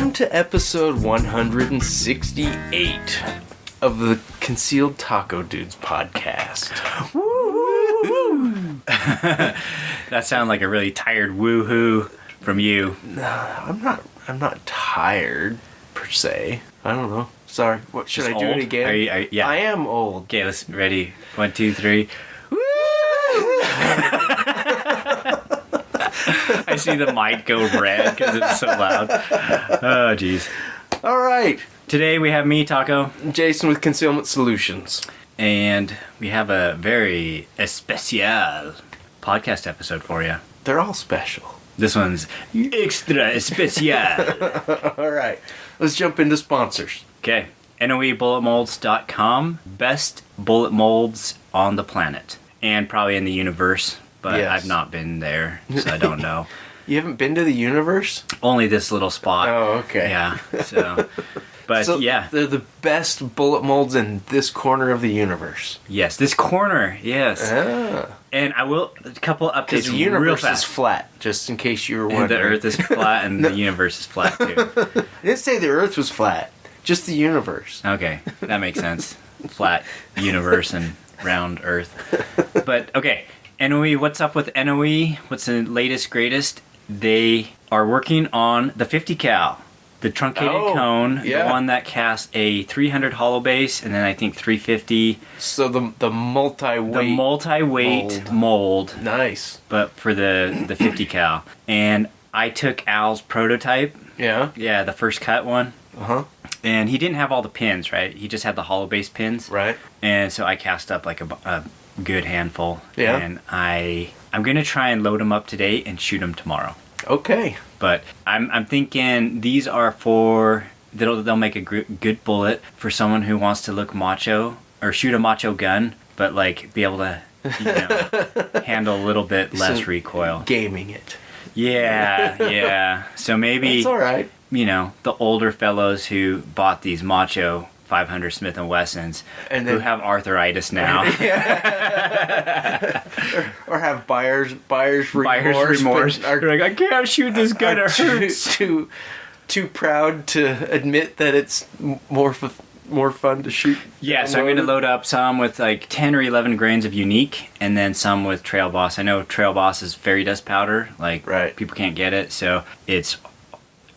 Welcome to episode 168 of the Concealed Taco Dudes podcast. Woo! That sounded like a really tired woohoo from you. I'm not tired per se. I don't know. Sorry. What should Just I do old? it again? Yeah. I am old. Okay, let's ready. 1, 2, 3. I see the mic go red because it's so loud. Oh, jeez. All right. Today we have me, Taco. Jason with Concealment Solutions. And we have a very especial podcast episode for you. They're all special. This one's extra especial. All right. Let's jump into sponsors. Okay. NOEBulletMolds.com. Best bullet molds on the planet. And probably in the universe. But Yes. I've not been there, so I don't know. You haven't been to the universe? Only this little spot. Oh, okay. Yeah. So, but So yeah. they're the best bullet molds in this corner of the universe. Yes, this corner. Yes. Ah. And I will a couple updates Because the real universe fast. is flat, just in case you were And wondering. the Earth is flat, and the universe is flat too. I didn't say the Earth was flat, just the universe. Okay, that makes sense. Flat universe and round Earth. But okay, NOE. What's up with NOE? What's the latest, greatest? They are working on the 50 cal, the truncated cone, yeah. the one that casts a 300 hollow base, and then I think 350. So the multi-weight. The multi-weight mold, Nice. but for the 50 cal. And I took Al's prototype. Yeah. Yeah, the first cut one. Uh-huh. And he didn't have all the pins, right? He just had the hollow base pins. Right. And so I cast up like a good handful. Yeah. And I'm going to try and load them up today and shoot them tomorrow. Okay. But I'm thinking these are for... They'll make a good bullet for someone who wants to look macho or shoot a macho gun, but like be able to handle a little bit less So, recoil. Gaming it. Yeah. So maybe... That's all right. The older fellows who bought these macho 500 Smith & Wessons And who then- have arthritis now. Or have buyer's remorse. remorse. but They're like, I can't shoot this gun, are it hurts. too proud to admit that it's more fun to shoot. Yeah, so I'm going to load up some with like 10 or 11 grains of Unique, and then some with Trail Boss. I know Trail Boss is fairy dust powder. Like, Right. people can't get it, so it's...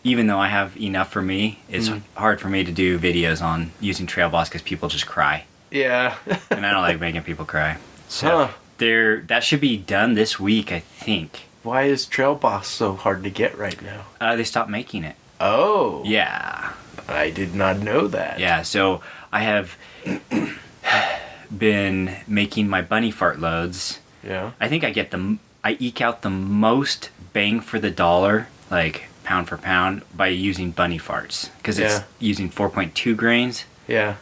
Even though I have enough for me, it's hard for me to do videos on using Trail Boss because people just cry. Yeah. And I don't like making people cry. So that should be done this week, I think. Why is Trail Boss so hard to get right now? They stopped making it. Oh. Yeah. I did not know that. Yeah, so I have been making my bunny fart loads. Yeah. I think I eke out the most bang for the dollar, like pound for pound, by using bunny farts. Because it's using 4.2 grains. Yeah.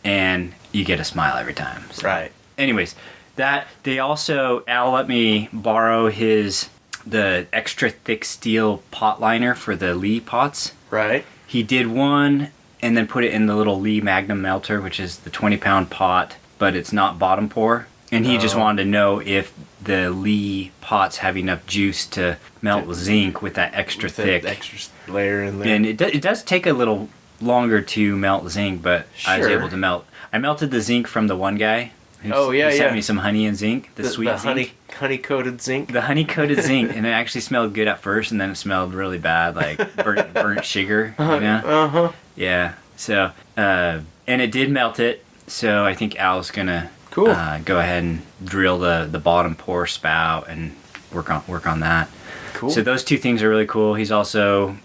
And you get a smile every time. So. Right. Anyways, Al let me borrow the extra thick steel pot liner for the Lee pots. Right. He did one and then put it in the little Lee Magnum melter, which is the 20-pound pot, but it's not bottom pour. And he just wanted to know if the Lee pots have enough juice to melt zinc with that extra thick. Extra layer in there. And it does take a little longer to melt zinc, but I was able to melt. I melted the zinc from the one guy. He sent me some honey and zinc, the sweet zinc. Honey-coated zinc. The honey-coated zinc, and it actually smelled good at first, and then it smelled really bad, like burnt sugar. Uh-huh. Yeah. So, and it did melt it. So I think Al's gonna go ahead and drill the bottom pour spout and work on that. Cool. So those two things are really cool. He's also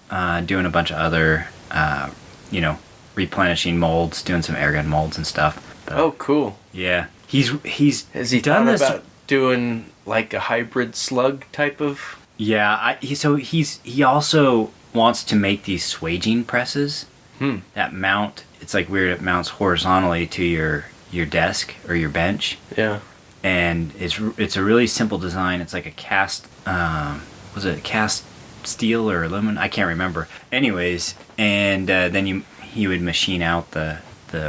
doing a bunch of other, replenishing molds, doing some airgun molds and stuff. But, cool. Yeah. Has he done this about doing like a hybrid slug type of? Yeah, he also wants to make these swaging presses that mount. It's like weird. It mounts horizontally to your desk or your bench. Yeah. And it's a really simple design. It's like a cast. Was it cast steel or aluminum? I can't remember. Anyways, and then he would machine out the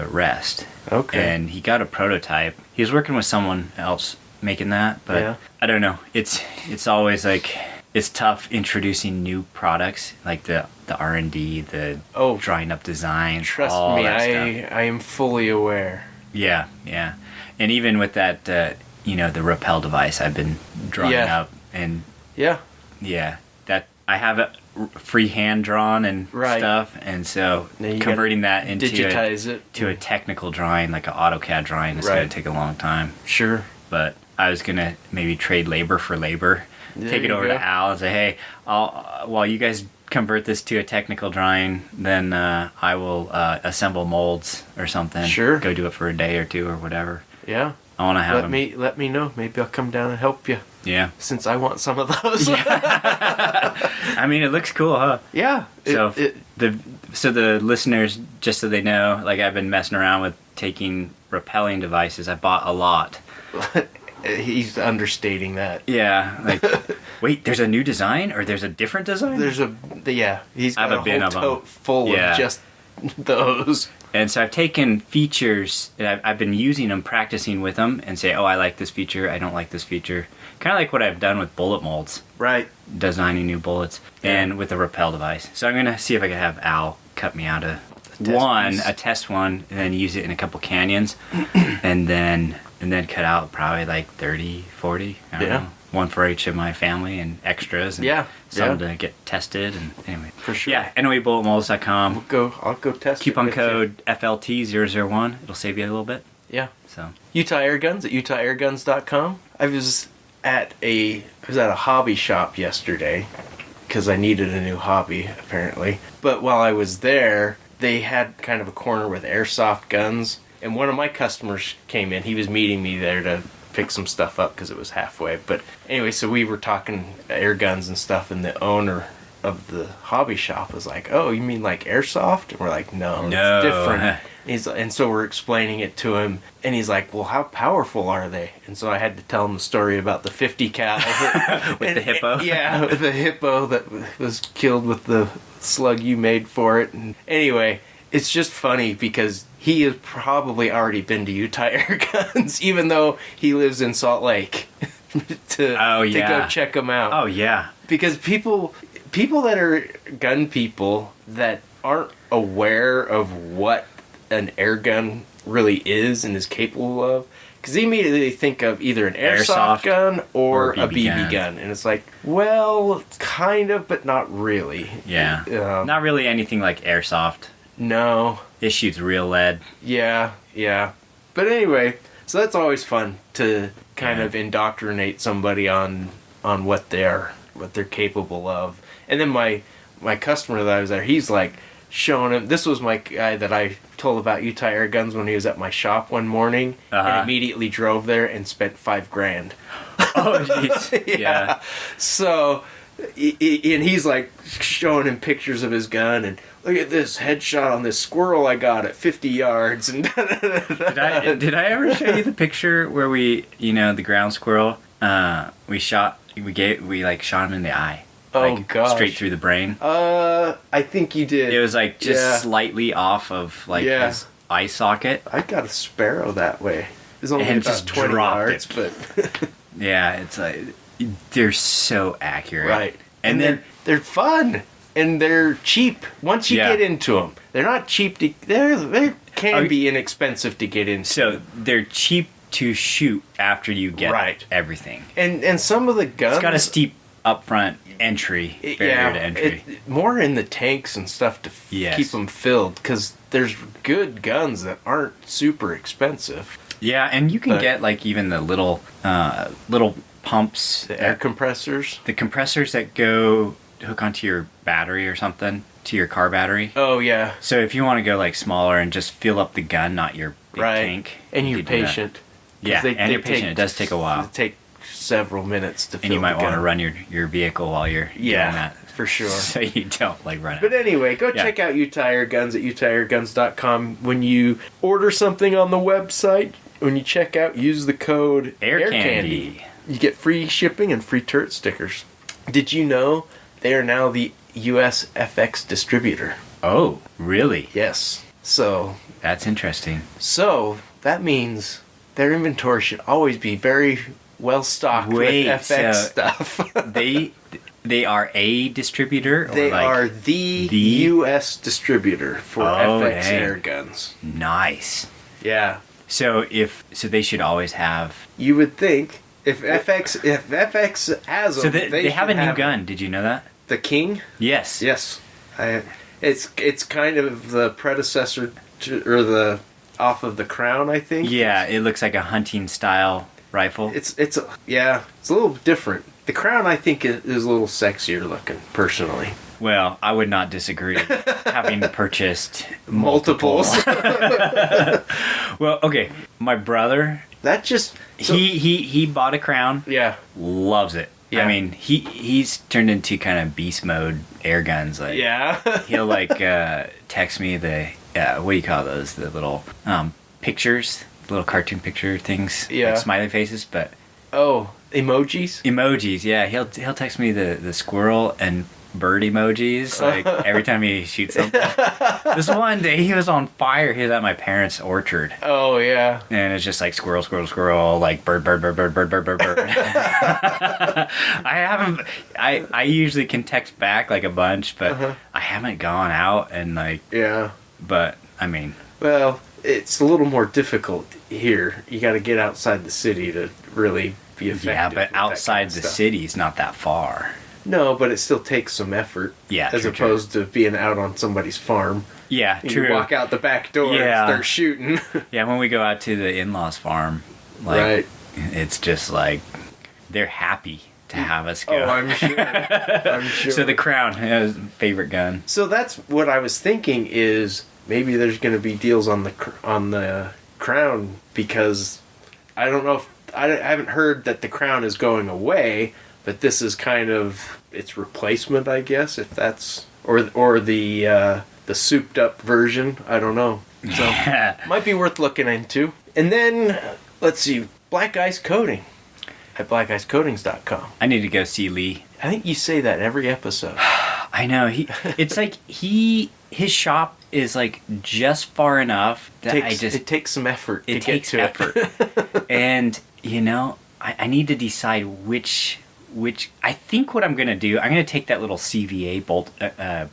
rest. Okay. And he got a prototype. He was working with someone else making that, but I don't know. It's always like it's tough introducing new products. Like the the R&D, the Oh, drawing up designs, trust all me, that stuff. I am fully aware. Yeah, yeah. And even with that, the rappel device I've been drawing up, and Yeah. that I have it freehand drawn and Right. stuff, and so Now you converting that into digitize it to a technical drawing, like an AutoCAD drawing, is Right. going to take a long time. Sure. But I was going to maybe trade labor for labor, There take it you over go. to Al and say, hey, while you guys convert this to a technical drawing, then I will assemble molds or something. Sure. Go do it for a day or two or whatever. Yeah. I want to have them. Let me know. Maybe I'll come down and help you. Yeah. Since I want some of those. I mean, it looks cool, huh? Yeah. So the listeners, just so they know, like I've been messing around with taking rappelling devices. I bought a lot. He's understating that. Yeah, like wait, there's a new design or there's a different design? He's I got have a a bin whole of 'em. tote full Yeah. of just those. And so I've taken features and I've been using them, practicing with them, and say, oh, I like this feature, I don't like this feature. Kind of like what I've done with bullet molds, Right. designing new bullets, and with the rappel device. So I'm gonna see if I can have Al cut me out a test one, and then use it in a couple canyons, and then cut out probably like 30, 40. I don't know. One for each of my family and extras, and some to get tested. And anyway, For sure. Yeah, NOEBulletMolds.com. I'll go test Coupon it with you. code FLT001. It'll save you a little bit. Yeah. So Utah Airguns at UtahAirguns.com. I was at a hobby shop yesterday because I needed a new hobby apparently. But while I was there, they had kind of a corner with airsoft guns, and one of my customers came in. He was meeting me there to pick some stuff up because it was halfway. But anyway, so we were talking air guns and stuff, and the owner of the hobby shop was like, "Oh, you mean like airsoft?" And we're like, "No, it's different." And so we're explaining it to him, and he's like, "Well, how powerful are they?" And so I had to tell him the story about the 50 cal with the hippo. Yeah, with the hippo that was killed with the slug you made for it. And anyway, it's just funny because he has probably already been to Utah Air Guns, even though he lives in Salt Lake, to go check them out. Oh yeah, Because people that are gun people that aren't aware of what an air gun really is and is capable of, because they immediately think of either an airsoft gun or a BB gun. And it's like, well, kind of, but not really. Yeah. Not really anything like airsoft. No. It shoots real lead. Yeah. But anyway, so that's always fun to kind of indoctrinate somebody on what they're capable of. And then my customer that I was there, he's like showing him. This was my guy that I told about Utah Air Guns when he was at my shop one morning, and immediately drove there and spent $5,000. Oh jeez. Yeah. So, and he's like showing him pictures of his gun, and look at this headshot on this squirrel I got at 50 yards. And Did I ever show you the picture where we, the ground squirrel, we shot him in the eye. Oh gosh. Straight through the brain. I think you did. It was like just slightly off of his eye socket. I got a sparrow that way. It was only And about just 20 dropped yards, it. but Yeah, it's like they're so accurate. right. And then they're fun and they're cheap. Once you get into them, they're not cheap to. They can be inexpensive to get into. So they're cheap to shoot after you get everything. And some of the guns, it's got a steep upfront barrier to entry. More in the tanks and stuff to keep them filled, because there's good guns that aren't super expensive. Yeah, and you can get like even the little pumps, the air compressors, the compressors that go hook onto your battery or something, to your car battery. Oh yeah. So if you want to go like smaller and just fill up the gun, not your big tank, and you're patient. Yeah, and you're patient. It does take a while. It take several minutes to fill. And you might want to run your vehicle while you're doing that. For sure. So you don't run out. But anyway, go check out Utah Air Guns at UtahAirGuns.com. When you order something on the website, when you check out, use the code AirCandy. You get free shipping and free turret stickers. Did you know they are now the US FX distributor? Oh, really? Yes. So that's interesting. So that means their inventory should always be very well stocked with FX stuff. They are a distributor? Or They like are the U.S. distributor for FX air guns. Nice. Yeah. So they should always have. You would think if FX has them, So they have a new have gun. Did you know that? The King? Yes. Yes. It's kind of the predecessor to, or the off of the Crown, I think. Yeah, it looks like a hunting style rifle. It's a little different. The Crown, I think, is a little sexier looking, personally. Well, I would not disagree. Having purchased Multiples. Well, okay, my brother. That just he bought a Crown. Yeah. Loves it. Yeah. I mean, he's turned into kind of beast mode air guns. Like, yeah. He'll like text me the what do you call those? The little pictures, little cartoon picture things. Yeah. Like smiley faces, but emojis. Emojis. Yeah. He'll text me the squirrel and bird emojis like every time he shoots something. This one day he was on fire. He was at my parents' orchard. Oh yeah. And it's just like squirrel, squirrel, squirrel, like bird, bird, bird, bird, bird, bird, bird, bird. I usually can text back like a bunch, but I haven't gone out and like. Yeah. But I mean. Well, it's a little more difficult here. You got to get outside the city to really be effective. Yeah, but outside the city is not that far. No, but it still takes some effort. Yeah, as opposed to being out on somebody's farm. Yeah, true. You walk out the back door and start shooting. Yeah, when we go out to the in-laws' farm, like, it's just like they're happy to have us go. Oh, I'm sure. I'm sure. So the Crown is favorite gun. So that's what I was thinking is maybe there's going to be deals on the Crown because I don't know if I haven't heard that the Crown is going away. But this is kind of its replacement, I guess, if that's or the souped up version. I don't know. So might be worth looking into. And then let's see, Black Ice Coating at blackicecoatings.com. I need to go see Lee. I think you say that every episode. I know it's like his shop is like just far enough that it takes some effort. It takes effort, and you know I need to decide which I think what I'm going to do, I'm going to take that little CVA bolt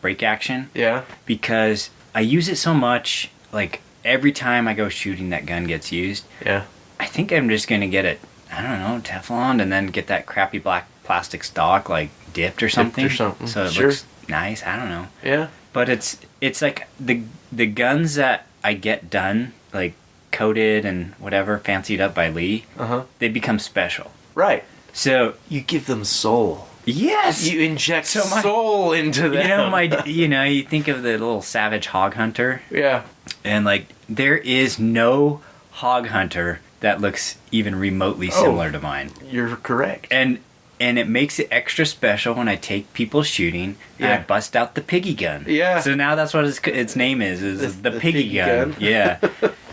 break action. Yeah. Because I use it so much, like every time I go shooting that gun gets used. Yeah. I think I'm just going to get it, I don't know, Teflon and then get that crappy black plastic stock like dipped or something. So it looks nice. I don't know. Yeah. But it's like the guns that I get done, like coated and whatever, fancied up by Lee, they become special. Right. So you give them soul. Yes, you inject soul into them. You think of the little savage hog hunter. Yeah, and like there is no hog hunter that looks even remotely similar to mine. You're correct. And it makes it extra special when I take people shooting and I bust out the piggy gun. Yeah. So now that's what its name is the piggy gun. Yeah,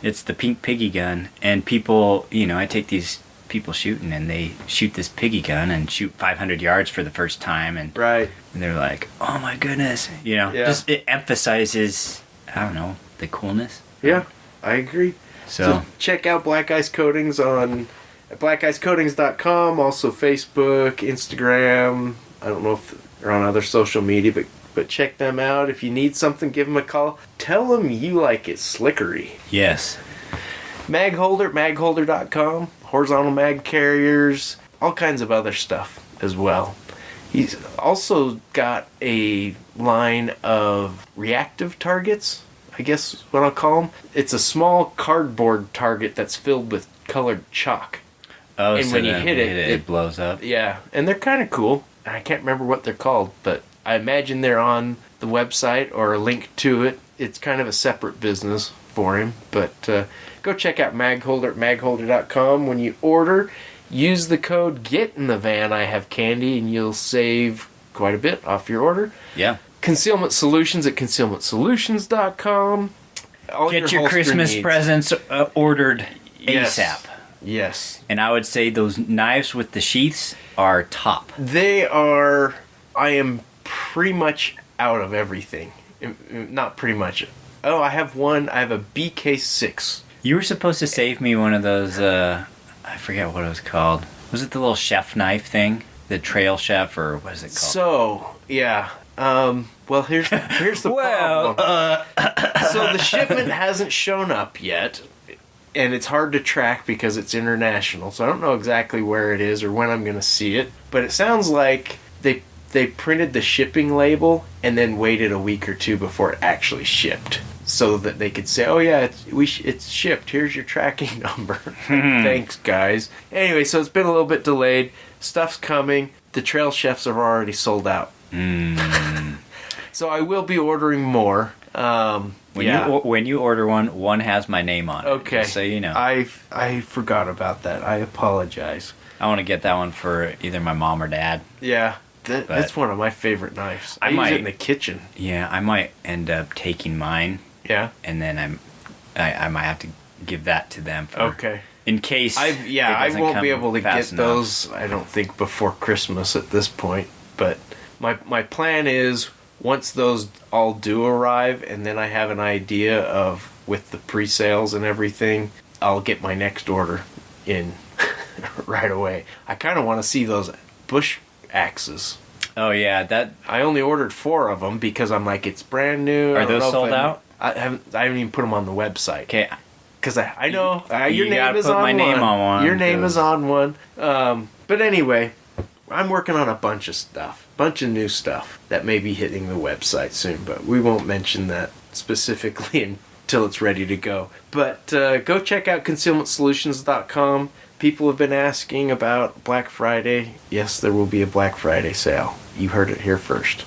it's the pink piggy gun, and people, I take these people shooting and they shoot this piggy gun and shoot 500 yards for the first time and they're like, oh my goodness, just it emphasizes, I don't know, the coolness. Yeah, I agree. So check out Black Ice Coatings on blackicecoatings.com, also Facebook, Instagram. I don't know if they're on other social media, but check them out. If you need something, give them a call. Tell them you like it slickery. Yes. Mag holder, magholder.com. Horizontal mag carriers, all kinds of other stuff as well. He's also got a line of reactive targets, I guess is what I'll call them. It's a small cardboard target that's filled with colored chalk. Oh, and so when you hit it blows up? Yeah, and they're kind of cool. I can't remember what they're called, but I imagine they're on the website or a link to it. It's kind of a separate business for him, but go check out magholder at magholder.com. When you order, use the code GETINTHEVAN and you'll save quite a bit off your order. Yeah. Concealment Solutions at concealmentsolutions.com. Get your Christmas presents ordered ASAP. Yes. And I would say those knives with the sheaths are top. They are. I am pretty much out of everything. Not pretty much. Oh, I have one. I have a BK6. You were supposed to save me one of those, I forget what it was called. Was it the little chef knife thing? the trail chef, or what is it called? So, yeah. Well, here's the Well, problem. So the shipment hasn't shown up yet, and it's hard to track because it's international. So I don't know exactly where it is or when I'm going to see it. But it sounds like they printed the shipping label and then waited a week or two before it actually shipped, so that they could say, "Oh yeah, it's shipped. Here's your tracking number." Thanks, guys. Anyway, so it's been a little bit delayed. Stuff's coming. The trail chefs are already sold out. So I will be ordering more. When you order one has my name on it. Okay. Just so you know. I forgot about that. I apologize. I want to get that one for either my mom or dad. Yeah, that's one of my favorite knives. I use it in the kitchen. Yeah, I might end up taking mine. Yeah. And then I might have to give that to them. Okay. In case. I won't be able to get those. I don't think before Christmas at this point. But my plan is, once those all do arrive, and then I have an idea of, with the pre-sales and everything, I'll get my next order in right away. I kind of want to see those bush axes. Oh yeah, that. I only ordered 4 of them because I'm like, it's brand new. Are those sold out? I haven't even put them on the website. Okay. Because I know you your name is put on my one. name on one. Your name is on one. But anyway, I'm working on a bunch of new stuff that may be hitting the website soon, but we won't mention that specifically until it's ready to go. But go check out concealmentsolutions.com. People have been asking about Black Friday. Yes, there will be a Black Friday sale. You heard it here first.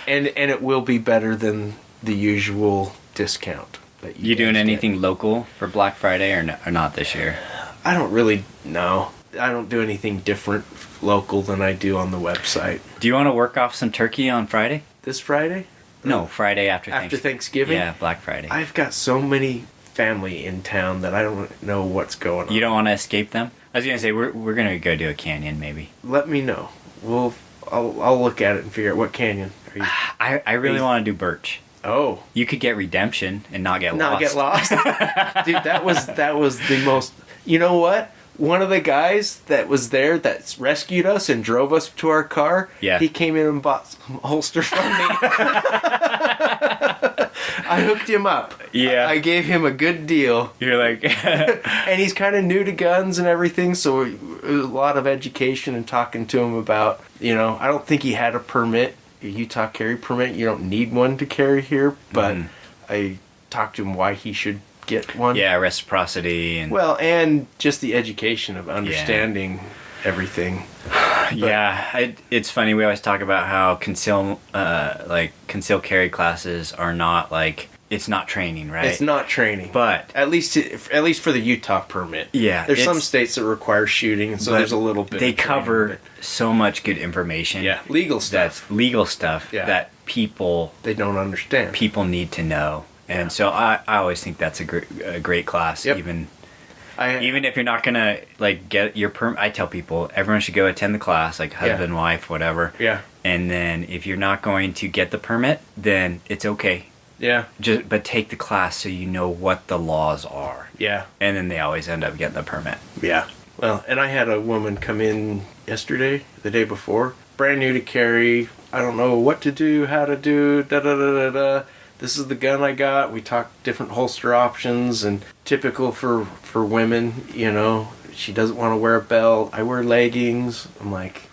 and it will be better than the usual discount. That you doing anything local for Black Friday or not this year? I don't really know. I don't do anything different local than I do on the website. Do you want to work off some turkey on Friday? This Friday? No, Friday after Thanksgiving. Yeah, Black Friday. I've got so many family in town that I don't know what's going on. You don't want to escape them? I was gonna say we're gonna go do a canyon maybe. Let me know. I'll look at it and figure out what canyon. I really want to do Birch. Oh, you could get redemption and not get lost. Dude, that was the most. You know what? One of the guys that was there that rescued us and drove us to our car, he came in and bought some holster from me. I hooked him up. Yeah. I gave him a good deal. You're like... And he's kind of new to guns and everything, so a lot of education and talking to him about, I don't think he had a permit, a Utah carry permit. You don't need one to carry here, but I talked to him why he should get one. Yeah, reciprocity and just the education of understanding everything. But, it's funny. We always talk about how conceal carry classes are not it's not training, right? It's not training, but at least for the Utah permit. Yeah, there's some states that require shooting, and so there's a little bit. They cover so much good information. Yeah, legal stuff. That people they don't understand. People need to know. And so I always think that's a great class. Yep. Even if you're not gonna get your permit, I tell people everyone should go attend the class, husband, wife, whatever. Yeah. And then if you're not going to get the permit, then it's okay. Yeah. But take the class so you know what the laws are. Yeah. And then they always end up getting the permit. Yeah. Well, and I had a woman come in yesterday, the day before, brand new to carry. I don't know what to do, how to do, da-da-da-da-da. This is the gun I got. We talked different holster options, and typical for women, she doesn't want to wear a belt. I wear leggings. I'm like,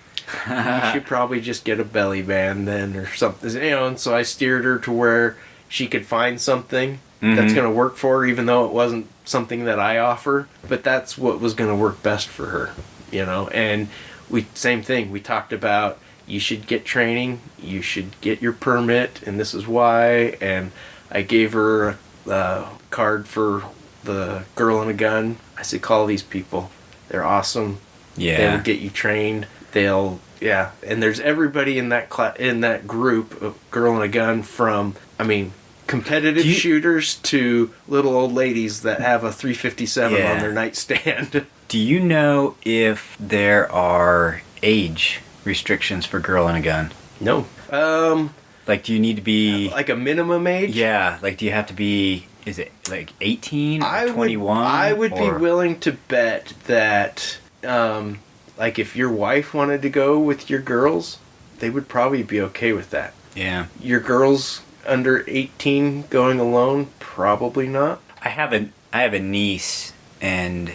you should probably just get a belly band then or something, and so I steered her to where she could find something that's going to work for her, even though it wasn't something that I offer, but that's what was going to work best for her, and same thing. We talked about, you should get training, you should get your permit, and this is why. And I gave her a card for the Girl and a Gun. I said, call these people. They're awesome. Yeah. They'll get you trained. And there's everybody in that group of Girl and a Gun, from, competitive shooters to little old ladies that have a 357 on their nightstand. Do you know if there are age restrictions for Girl and a Gun? No. Do you need to be a minimum age? Yeah. Do you have to be? Is it 18 or 21? I would be willing to bet that like if your wife wanted to go with your girls, they would probably be okay with that. Yeah. Your girls under 18 going alone, probably not. I have a niece, and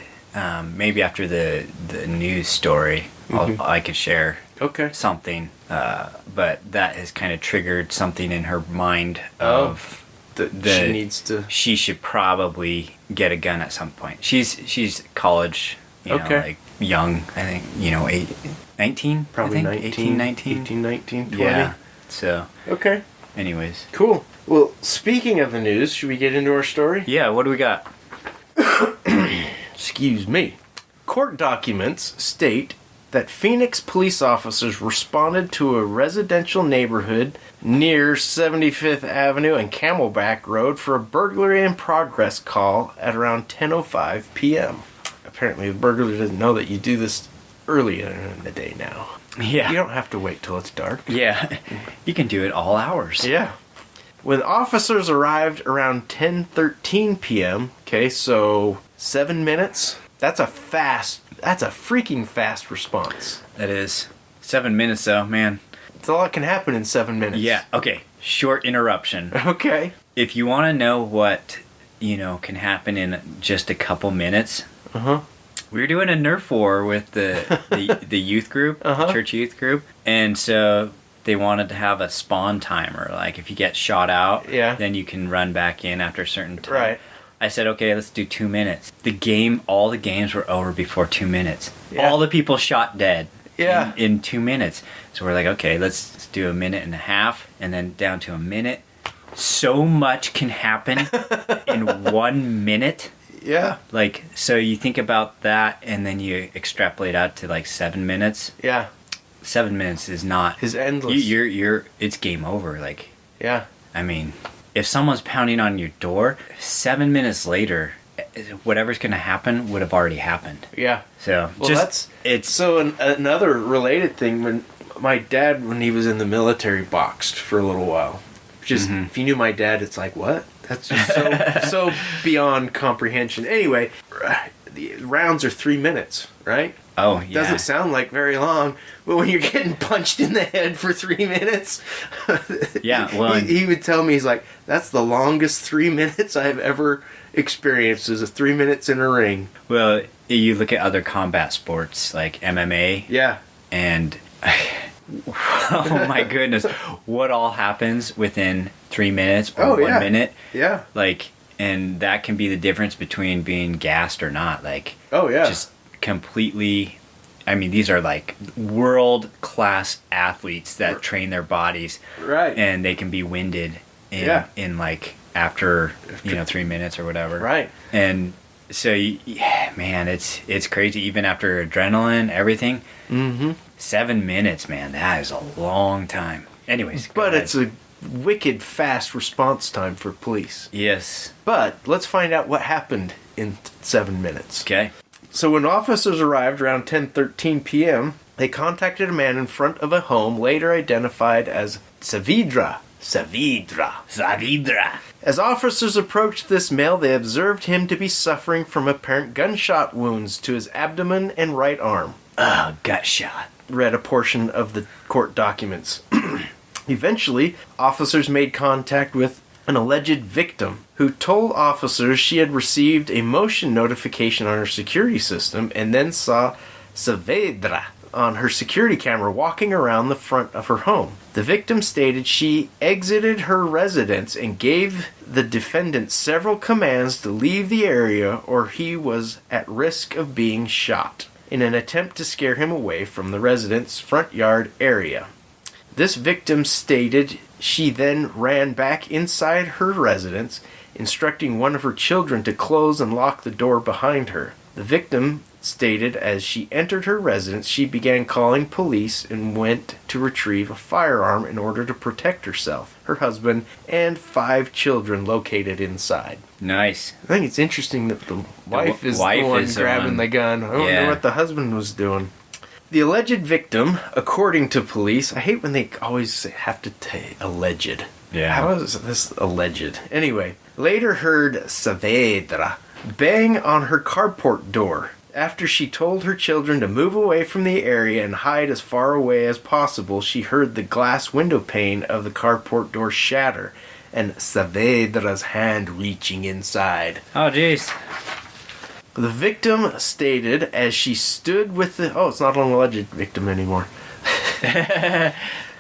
maybe after the news story, I could share something. But that has kind of triggered something in her mind of she should probably get a gun at some point. She's college, like young, I think, 19? Probably 19, 18, 19, 20. Yeah. So. Okay. Anyways. Cool. Well, speaking of the news, should we get into our story? Yeah, what do we got? Excuse me. Court documents state that Phoenix police officers responded to a residential neighborhood near 75th Avenue and Camelback Road for a burglary in progress call at around 10:05 p.m. Apparently, the burglar doesn't know that you do this earlier in the day now. Yeah. You don't have to wait till it's dark. Yeah. You can do it all hours. Yeah. When officers arrived around 10:13 p.m., okay, so 7 minutes, that's a freaking fast response. That is. 7 minutes though, man. That's all that can happen in 7 minutes. Yeah, okay. Short interruption. Okay. If you want to know what, can happen in just a couple minutes, we were doing a Nerf war with the youth group, church youth group, and so they wanted to have a spawn timer. Like, if you get shot out, then you can run back in after a certain time. Right. I said, okay, let's do 2 minutes. All the games were over before 2 minutes. Yeah. All the people shot dead in 2 minutes. So we're like, okay, let's do a minute and a half, and then down to a minute. So much can happen in 1 minute. Yeah. Like, so you think about that, and then you extrapolate out to like 7 minutes. Yeah. 7 minutes is not. Is endless. It's game over. Like. Yeah. I mean, if someone's pounding on your door, 7 minutes later, whatever's going to happen would have already happened. Yeah. So another related thing, when my dad, when he was in the military, boxed for a little while. Just if you knew my dad, it's like, what? That's just so beyond comprehension. Anyway, the rounds are 3 minutes, right? Oh, yeah. Doesn't sound like very long, but when you're getting punched in the head for 3 minutes, yeah, well, he would tell me, he's like, that's the longest 3 minutes I've ever experienced, is 3 minutes in a ring. Well, you look at other combat sports like MMA. Yeah. And oh my goodness, what all happens within 3 minutes or 1 minute? Yeah. Like, and that can be the difference between being gassed or not. Like, just completely. I mean, these are like world class athletes that train their bodies, right? And they can be winded in like after 3 minutes or whatever, right? And so, man, it's crazy. Even after adrenaline, everything. 7 minutes, man, that is a long time. Anyways, but it's a wicked fast response time for police. Yes. But let's find out what happened in 7 minutes. Okay. So when officers arrived around 10:13 p.m., they contacted a man in front of a home later identified as Savidra. As officers approached this male, they observed him to be suffering from apparent gunshot wounds to his abdomen and right arm. Oh, gut shot. Read a portion of the court documents. Eventually, officers made contact with an alleged victim who told officers she had received a motion notification on her security system and then saw Saavedra on her security camera walking around the front of her home. The victim stated she exited her residence and gave the defendant several commands to leave the area or he was at risk of being shot, in an attempt to scare him away from the resident's front yard area. This victim stated she then ran back inside her residence, instructing one of her children to close and lock the door behind her. The victim stated as she entered her residence, she began calling police and went to retrieve a firearm in order to protect herself, her husband, and 5 children located inside. Nice. I think it's interesting that the wife is the one grabbing the gun. I don't know what the husband was doing. The alleged victim, according to police, I hate when they always have to say alleged. Yeah. How is this alleged? Anyway, later heard Saavedra bang on her carport door After she told her children to move away from the area and hide as far away as possible, she heard the glass window pane of the carport door shatter and Saavedra's hand reaching inside. Oh, jeez. The victim stated as she stood with the... Oh, it's not an alleged victim anymore.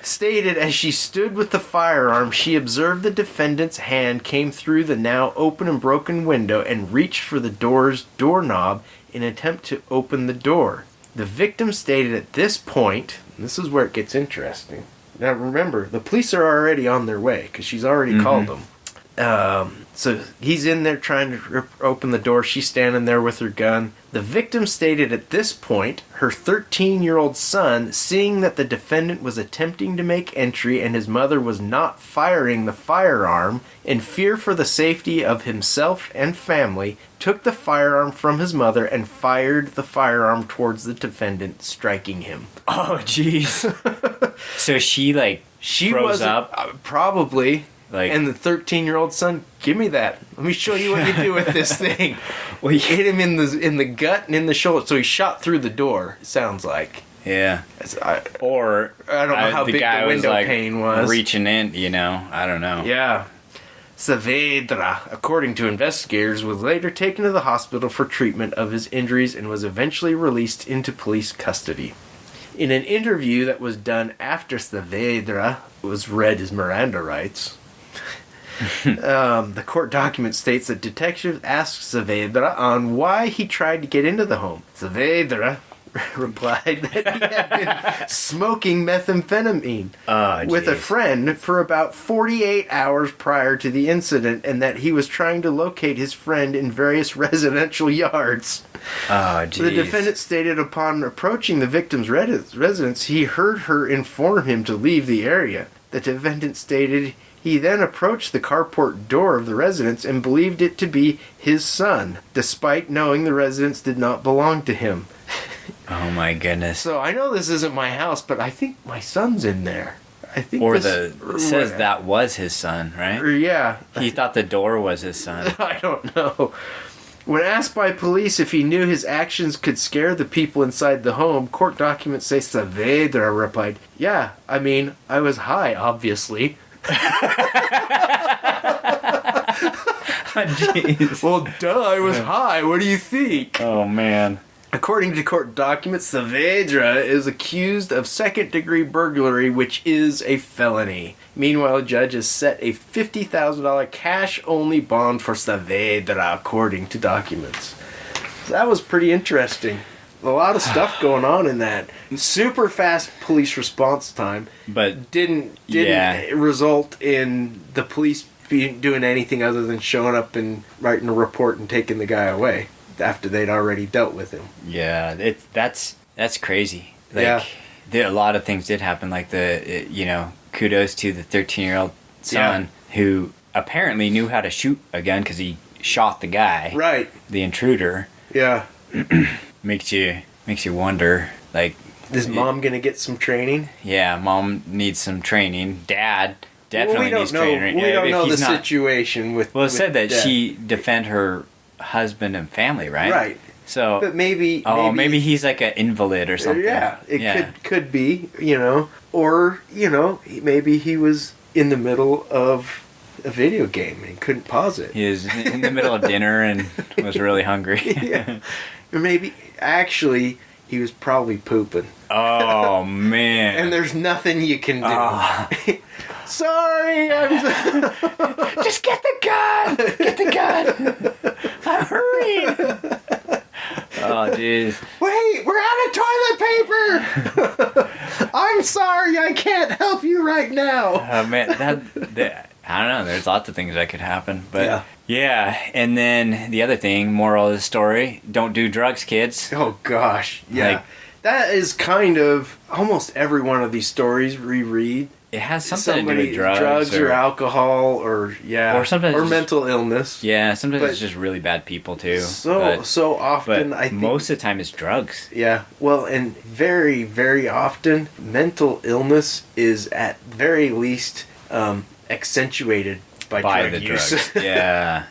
Stated as she stood with the firearm, she observed the defendant's hand came through the now open and broken window and reached for the door's doorknob in an attempt to open the door. The victim stated at this point, and this is where it gets interesting. Now remember, the police are already on their way because she's already called them. So he's in there trying to open the door. She's standing there with her gun. The victim stated at this point, her 13-year-old son, seeing that the defendant was attempting to make entry and his mother was not firing the firearm, in fear for the safety of himself and family, took the firearm from his mother and fired the firearm towards the defendant, striking him. Oh, jeez. So she froze up? Probably. Like, and the 13-year-old son, give me that. Let me show you what you do with this thing. Well, he hit him in the gut and in the shoulder, so he shot through the door. It sounds like. Yeah. Or I don't know how big the window pane was. Reaching in, I don't know. Yeah. Saavedra, according to investigators, was later taken to the hospital for treatment of his injuries and was eventually released into police custody. In an interview that was done after Saavedra was read his Miranda rights, the court document states that detectives asked Saavedra on why he tried to get into the home. Saavedra replied that he had been smoking methamphetamine with a friend for about 48 hours prior to the incident and that he was trying to locate his friend in various residential yards. Oh, geez. The defendant stated upon approaching the victim's residence, he heard her inform him to leave the area. The defendant stated he then approached the carport door of the residence and believed it to be his son, despite knowing the residence did not belong to him. Oh my goodness. So I know this isn't my house, but I think my son's in there. I think it says that was his son, right? Yeah. He thought the door was his son. I don't know. When asked by police if he knew his actions could scare the people inside the home, court documents say Saavedra replied, "Yeah, I mean, I was high, obviously." Jeez. Well, duh, I was high. What do you think? Oh, man. According to court documents, Saavedra is accused of second-degree burglary, which is a felony. Meanwhile, a judge has set a $50,000 cash-only bond for Saavedra, according to documents. So that was pretty interesting. A lot of stuff going on in that. Super fast police response time, but didn't result in the police doing anything other than showing up and writing a report and taking the guy away after they'd already dealt with him. Yeah, that's crazy. Like, a lot of things did happen. Like kudos to the 13-year-old son who apparently knew how to shoot a gun because he shot the guy. Right. The intruder. Yeah. makes you wonder, like, is mom gonna get some training? Yeah, mom needs some training. Dad definitely needs training. We don't know the situation with. Well, it said that Dad. she defend her husband and family, right? Right. So, but maybe he's like an invalid or something. Yeah, could be, or maybe he was in the middle of a video game and couldn't pause it. He was in the middle of dinner and was really hungry. Yeah, or maybe actually he was probably pooping. Oh man! And there's nothing you can do. Oh. Sorry, just get the gun. Get the gun. I'm hurrying. Oh, jeez. Wait, we're out of toilet paper! I'm sorry, I can't help you right now. Oh, man, that, I don't know, there's lots of things that could happen. But yeah, and then the other thing, moral of the story, don't do drugs, kids. Oh, gosh, yeah. That is kind of, almost every one of these stories reread. It has something to do with drugs or alcohol or mental illness. Yeah, sometimes it's just really bad people too. So often, I think most of the time it's drugs. Yeah, well, and very, very often mental illness is at very least accentuated by drug the use. drugs. Yeah.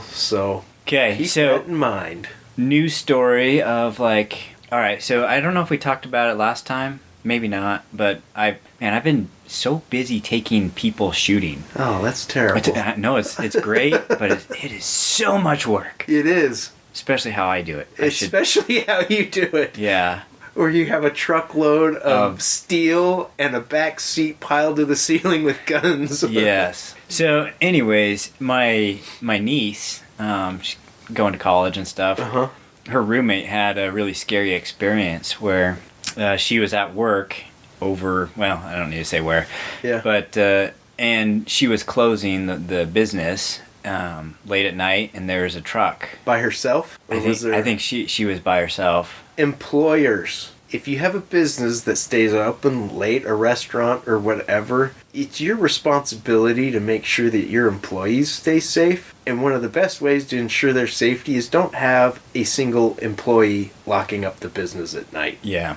So okay, keep that in mind. news story of like, all right, so I don't know if we talked about it last time, maybe not, but I've been so busy taking people shooting. Oh, that's terrible. No, it's great, but it is so much work. It is. Especially how I do it. Especially how you do it. Yeah. Or you have a truckload of steel and a back seat piled to the ceiling with guns. Yes. So, anyways, my niece, she's going to college and stuff. Uh-huh. Her roommate had a really scary experience where she was at work over, well, I don't need to say where. Yeah. But, and she was closing the business late at night, and there was a truck. By herself? I think she was by herself. Employers, if you have a business that stays open late, a restaurant or whatever, it's your responsibility to make sure that your employees stay safe. And one of the best ways to ensure their safety is don't have a single employee locking up the business at night. Yeah.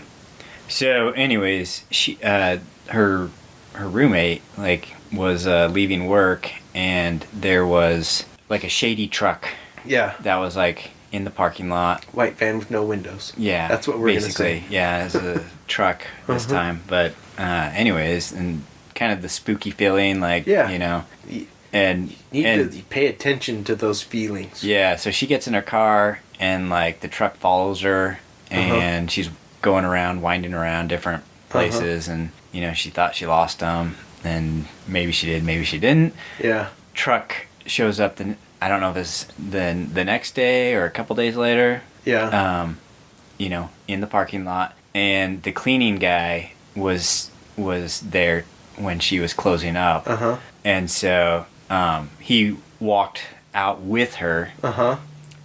So, anyways, she her roommate was leaving work, and there was like a shady truck. Yeah. That was like in the parking lot. White van with no windows. Yeah. That's what we're going to say. Yeah, it's a truck this time. But anyways, and kind of the spooky feeling, you know. And you need to pay attention to those feelings. Yeah, so she gets in her car, and like the truck follows her, and she's going around, winding around different places, and you know, she thought she lost them, and maybe she did, maybe she didn't. Yeah. Truck shows up, I don't know if it's the next day or a couple days later. Yeah. You know, in the parking lot, and the cleaning guy was there when she was closing up. And so he walked out with her.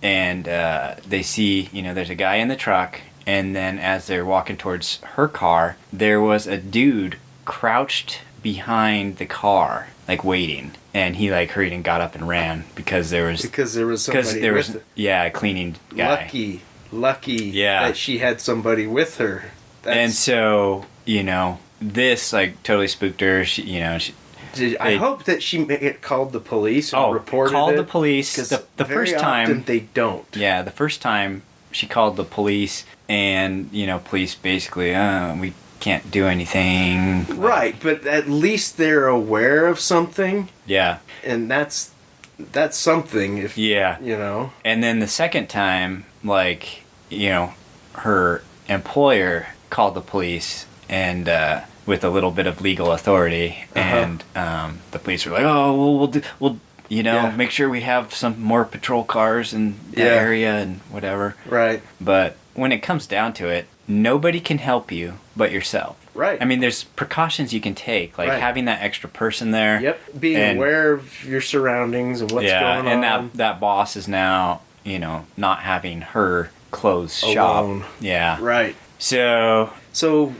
And they see, you know, there's a guy in the truck, and then as they're walking towards her car, there was a dude crouched behind the car, like waiting, and he like hurried and got up and ran because there was somebody with a cleaning guy. Lucky that she had somebody with her. And so, you know, this like totally spooked her. I hope that she called the police and reported called it. The police. The first time they don't. Yeah, the first time she called the police, and you know, police basically, we can't do anything. Right, but at least they're aware of something. Yeah, and that's something. If you know. And then the second time, like, you know, her employer called the police, and with a little bit of legal authority, and the police were like, "Oh, we'll you know, make sure we have some more patrol cars in that area and whatever." Right. But when it comes down to it, nobody can help you but yourself. Right. I mean, there's precautions you can take, like having that extra person there. Yep. Being aware of your surroundings and what's going on. And that boss is now, you know, not having her close shop. Yeah. Right. So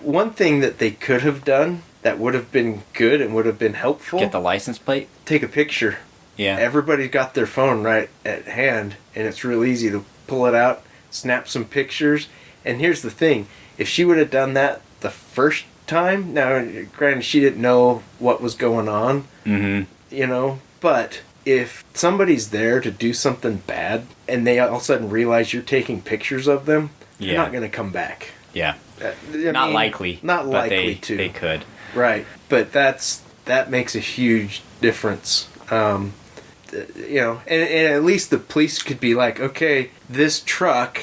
one thing that they could have done that would have been good and would have been helpful. Get the license plate. Take a picture. Yeah. Everybody's got their phone right at hand, and it's real easy to pull it out, snap some pictures. And here's the thing. If she would have done that the first time, now granted she didn't know what was going on, you know, but if somebody's there to do something bad and they all of a sudden realize you're taking pictures of them, they're not going to come back. Yeah. Not likely. Not likely to. They could. Right. But that makes a huge difference. You know, and at least the police could be like, okay, this truck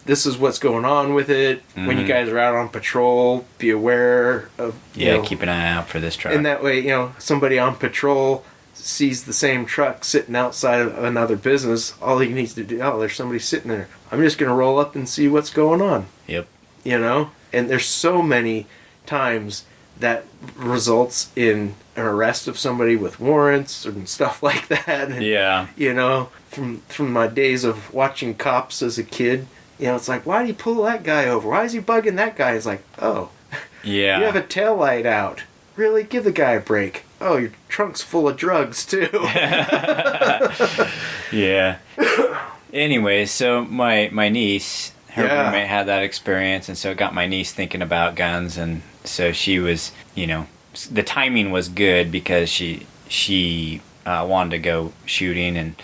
this is what's going on with it. When you guys are out on patrol, be aware of, you know, keep an eye out for this truck. And that way, you know, somebody on patrol sees the same truck sitting outside of another business, all he needs to do, there's somebody sitting there. I'm just going to roll up and see what's going on. Yep. You know? And there's so many times that results in an arrest of somebody with warrants and stuff like that. And, you know, from my days of watching Cops as a kid, you know, it's like, why do you pull that guy over? Why is he bugging that guy? It's like, you have a taillight out. Really? Give the guy a break. Oh, your trunk's full of drugs, too. Yeah. Anyway, so my niece, her roommate had that experience, and so it got my niece thinking about guns, and so she was, you know, the timing was good because she wanted to go shooting, and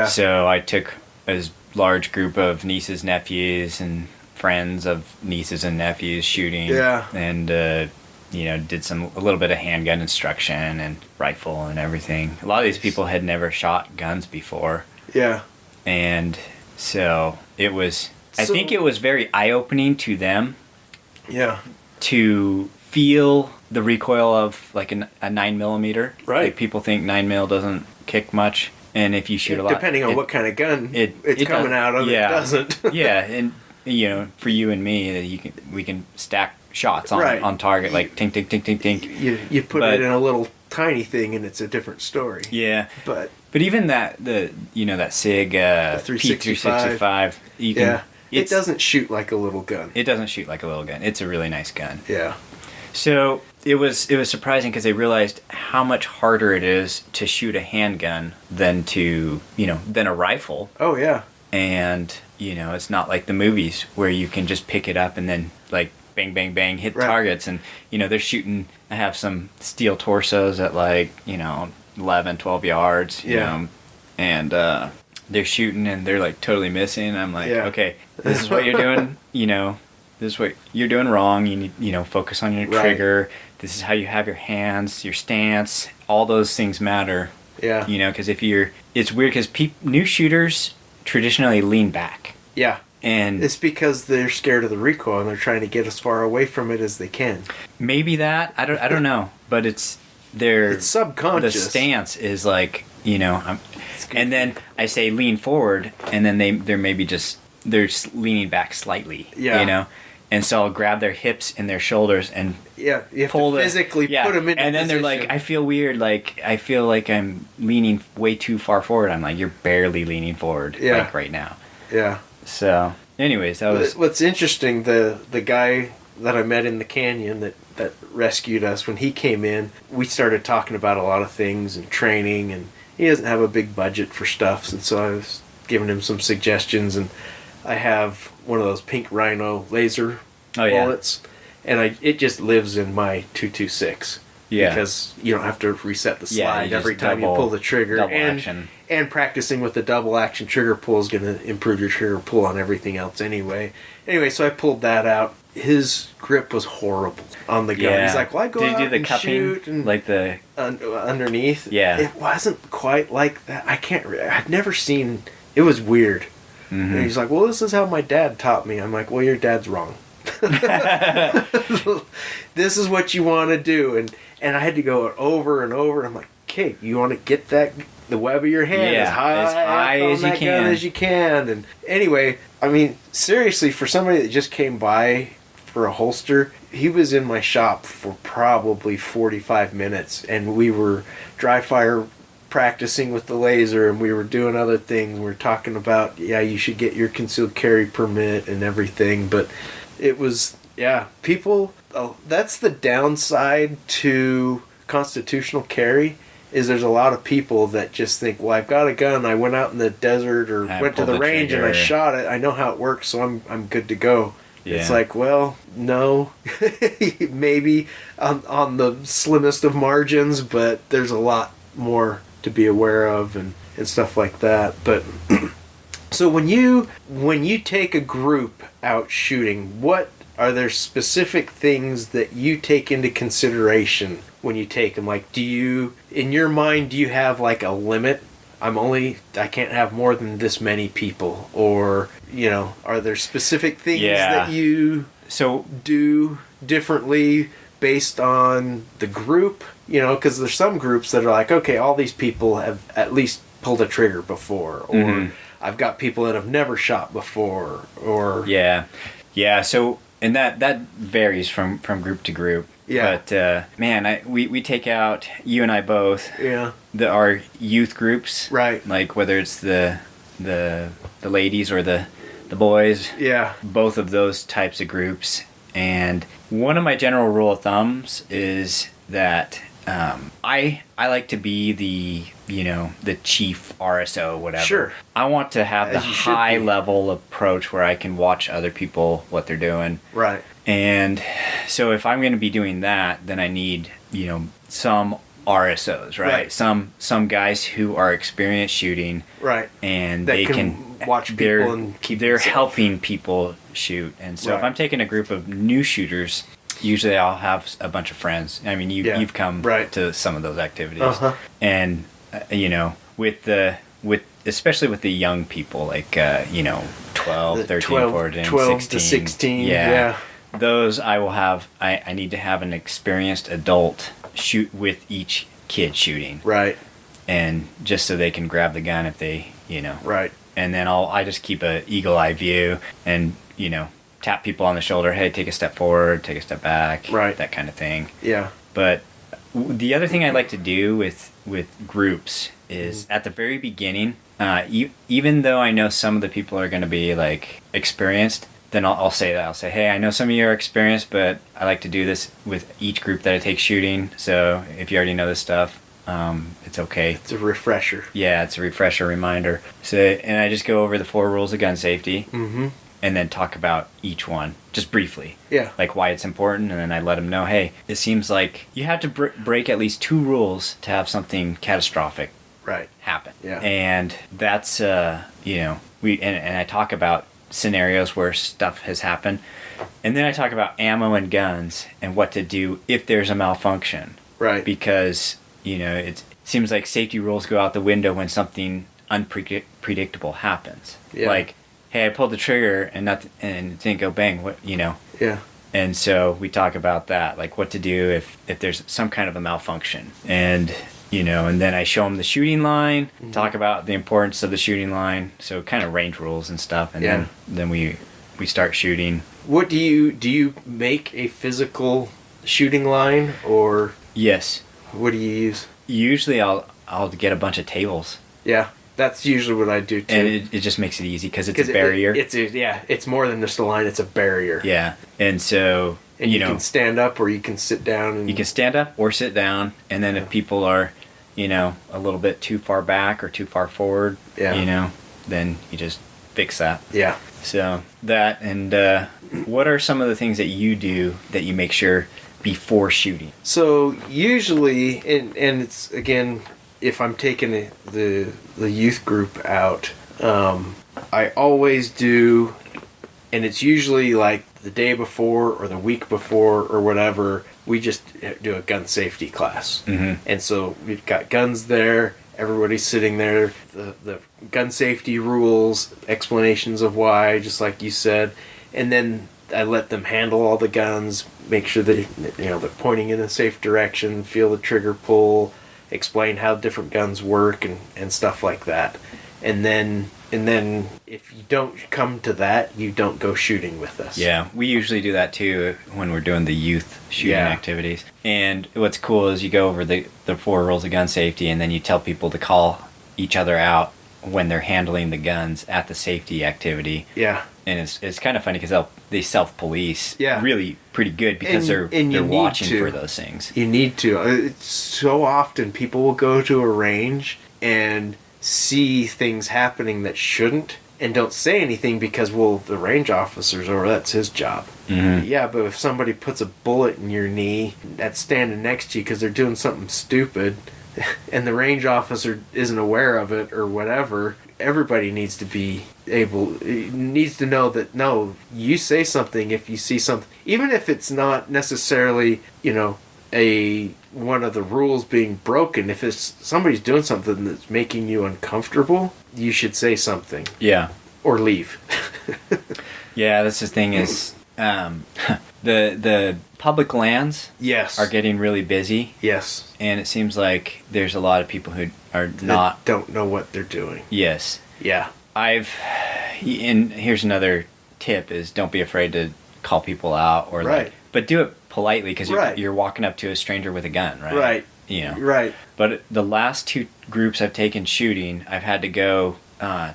so I took as large group of nieces, nephews, and friends of nieces and nephews shooting. Yeah. And, did a little bit of handgun instruction and rifle and everything. A lot of these people had never shot guns before. Yeah. And so I think it was very eye-opening to them. Yeah. To feel the recoil of like a 9mm. Right. Like people think 9mm doesn't kick much. And if you shoot a lot, depending on what kind of gun it's coming out of, yeah, it doesn't. Yeah, and for you and me, we can stack shots on target, like tink, tink, tink, tink, tink. You put it in a little tiny thing, and it's a different story. Yeah, but even that that SIG P365, it doesn't shoot like a little gun. It doesn't shoot like a little gun. It's a really nice gun. Yeah. So it was surprising because they realized how much harder it is to shoot a handgun than a rifle. Oh yeah. And it's not like the movies where you can just pick it up and then like bang bang bang hit targets, and they're shooting. I have some steel torsos at like 11, 12 yards. And they're shooting and they're like totally missing. I'm like, okay, this is what you're doing. This is what you're doing wrong. You need, focus on your trigger. This is how you have your hands, your stance. All those things matter. Yeah. Because it's weird because new shooters traditionally lean back. Yeah. And it's because they're scared of the recoil and they're trying to get as far away from it as they can. Maybe that. I don't know. But it's subconscious. The stance is like, and then I say lean forward, and then they're maybe they're leaning back slightly. Yeah. And so I'll grab their hips and their shoulders and you have to physically put them in. And then they're like, I feel weird. Like I feel like I'm leaning way too far forward. I'm like, you're barely leaning forward, like right now. Yeah. So, anyways, that was what's interesting. The guy that I met in the canyon that rescued us, when he came in, we started talking about a lot of things and training, and he doesn't have a big budget for stuff, and so I was giving him some suggestions, and I have one of those pink rhino laser bullets, and it just lives in my 226. Yeah. Because you don't have to reset the slide every time you pull the trigger. And practicing with the double action trigger pull is going to improve your trigger pull on everything else anyway. Anyway, so I pulled that out. His grip was horrible on the gun. Yeah. He's like, well, I go out and shoot. And like the underneath? Yeah. It wasn't quite like that. I've never seen... It was weird. Mm-hmm. And he's like, well, this is how my dad taught me. I'm like, well, your dad's wrong. This is what you want to do. And I had to go over and over. I'm like, okay, you want to get the web of your hand as high as you can. And anyway, I mean, seriously, for somebody that just came by for a holster, he was in my shop for probably 45 minutes, and we were dry fire practicing with the laser, and we were doing other things. We were talking about, you should get your concealed carry permit and everything, but it was, people, that's the downside to constitutional carry, is there's a lot of people that just think, well, I've got a gun, I went out in the desert or went to the range and I shot it, I know how it works, so I'm good to go. Yeah. It's like, well, no, maybe on the slimmest of margins, but there's a lot more to be aware of and stuff like that. But so when you take a group out shooting, what are there specific things that you take into consideration when you take them? Like, in your mind, do you have like a limit? I can't have more than this many people, or are there specific things that you do differently based on the group? Because there's some groups that are like, okay, all these people have at least pulled a trigger before, or I've got people that have never shot before, or So, and that varies from group to group. Yeah. But man, we take out, you and I both. Yeah. Our youth groups. Right. Like whether it's the ladies or the boys. Yeah. Both of those types of groups. And one of my general rule of thumbs is that I like to be the chief RSO, whatever. Sure. I want to have the high level approach where I can watch other people, what they're doing. Right. And so if I'm going to be doing that, then I need, some RSOs, right? Right. Some guys who are experienced shooting, Right. and That they can watch people they're, and keep they're them safe. helping people shoot. And so if Right. I'm taking a group of new shooters, usually I'll have a bunch of friends. I mean, Yeah. you've come Right. to some of those activities, Uh-huh. and with especially with the young people, like 12, The 13, 12 14, 12 16. to 16, Yeah. yeah. Those I will have. I need to have an experienced adult shoot with each kid shooting, Right. and just so they can grab the gun if they Right. and then I just keep a eagle eye view and tap people on the shoulder, hey, take a step forward, take a step back, Right. that kind of thing. Yeah. But the other thing I like to do with groups is at the very beginning, even though I know some of the people are going to be like experienced, then I'll say that. I'll say, hey, I know some of you are experienced, but I like to do this with each group that I take shooting. So if you already know this stuff, it's okay. It's a refresher. Yeah, it's a refresher reminder. So, and I just go over the 4 rules of gun safety, Mm-hmm. and then talk about each one just briefly. Yeah. Like why it's important, and then I let them know, hey, it seems like you have to break at least 2 rules to have something catastrophic Right. happen. Yeah. And that's and I talk about scenarios where stuff has happened, and then I talk about ammo and guns and what to do if there's a malfunction. Right. Because it seems like safety rules go out the window when something unpredictable happens. Yeah. Like, hey, I pulled the trigger and it didn't go bang. Yeah. And so we talk about that, like what to do if there's some kind of a malfunction. And and then I show them the shooting line, talk about the importance of the shooting line, so kind of range rules and stuff, and then we start shooting. What do you make a physical shooting line, or Yes. what do you use? Usually I'll get a bunch of tables, Yeah. That's usually what I do too. and it just makes it easy because it's a barrier. It's more than just a line. It's a barrier. Yeah, and so And you can stand up or you can sit down. And you can stand up or sit down, and then if people are, a little bit too far back or too far forward, then you just fix that. Yeah. So that, and what are some of the things that you do that you make sure before shooting? So usually, and it's again, if I'm taking the youth group out, I always do, and it's usually like the day before or the week before or whatever, we just do a gun safety class. Mm-hmm. And so we've got guns there, everybody's sitting there, the gun safety rules, explanations of why, just like you said, and then I let them handle all the guns, make sure that they're pointing in a safe direction, feel the trigger pull, explain how different guns work and stuff like that. And then if you don't come to that, you don't go shooting with us. Yeah, we usually do that too when we're doing the youth shooting activities. And what's cool is you go over the 4 rules of gun safety, and then you tell people to call each other out when they're handling the guns at the safety activity. Yeah. And it's kind of funny because they self-police really pretty good because And they're you need watching to. for those things. You need to. It's so often people will go to a range and see things happening that shouldn't and don't say anything because, well, the range officer's over, that's his job. Mm-hmm. Yeah, but if somebody puts a bullet in your knee that's standing next to you because they're doing something stupid and the range officer isn't aware of it or whatever, everybody needs to know that, no, you say something if you see something, even if it's not necessarily, one of the rules being broken. If it's somebody's doing something that's making you uncomfortable, you should say something. Yeah. Or leave. Yeah, that's the thing is the public lands Yes. are getting really busy, Yes. and it seems like there's a lot of people who are That not. don't know what they're doing. Yes. Yeah. And here's another tip is don't be afraid to call people out or Right. but do it politely because Right. you're walking up to a stranger with a gun, right? Right. Right. But the last 2 groups I've taken shooting, I've had to go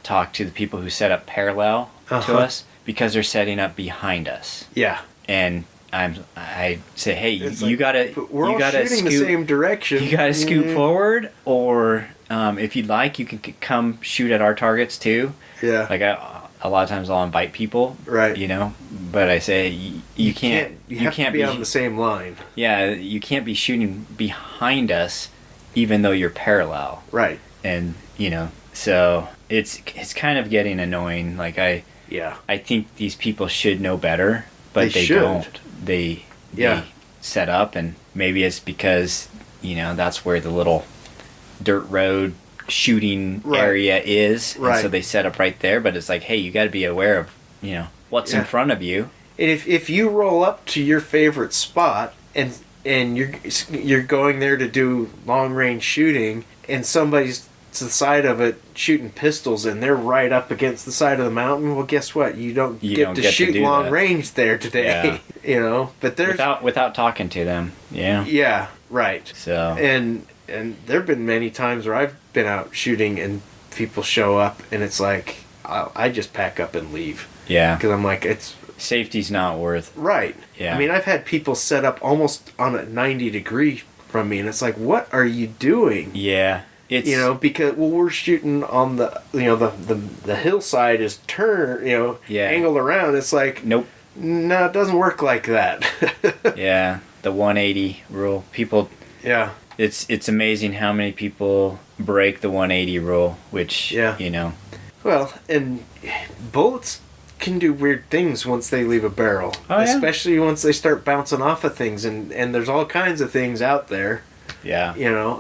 talk to the people who set up parallel to us because they're setting up behind us. Yeah. And I say, hey, It's you like, gotta but we're you all gotta shooting scoot, the same direction. you gotta scoot Yeah. forward, or if you'd like, you can come shoot at our targets too. Yeah. Like a lot of times I'll invite people, Right. but I say you can't You have to be on the same line. yeah, you can't be shooting behind us even though you're parallel. Right. And, so it's kind of getting annoying. Like, I think these people should know better, but they don't. They set up, and maybe it's because, that's where the little dirt road shooting area is. Right. And so they set up right there, but it's like, hey, you got to be aware of, what's in front of you. And if you roll up to your favorite spot and you're going there to do long range shooting, and somebody's to the side of it shooting pistols, and they're right up against the side of the mountain, well, guess what? You don't get to shoot long range there today. But there's without talking to them. Yeah. Yeah. Right. So and there've been many times where I've been out shooting and people show up, and it's like I just pack up and leave. Yeah. Because I'm like, it's safety's not worth. Right. Yeah. I mean, I've had people set up almost on a 90-degree from me, and it's like, what are you doing? Yeah. It's, because we're shooting on the hillside is angled around. It's like, nope. No, it doesn't work like that. Yeah, the 180 rule. People. Yeah. It's amazing how many people break the 180 rule, which Well, and bullets can do weird things once they leave a barrel, especially once they start bouncing off of things, and there's all kinds of things out there. Yeah.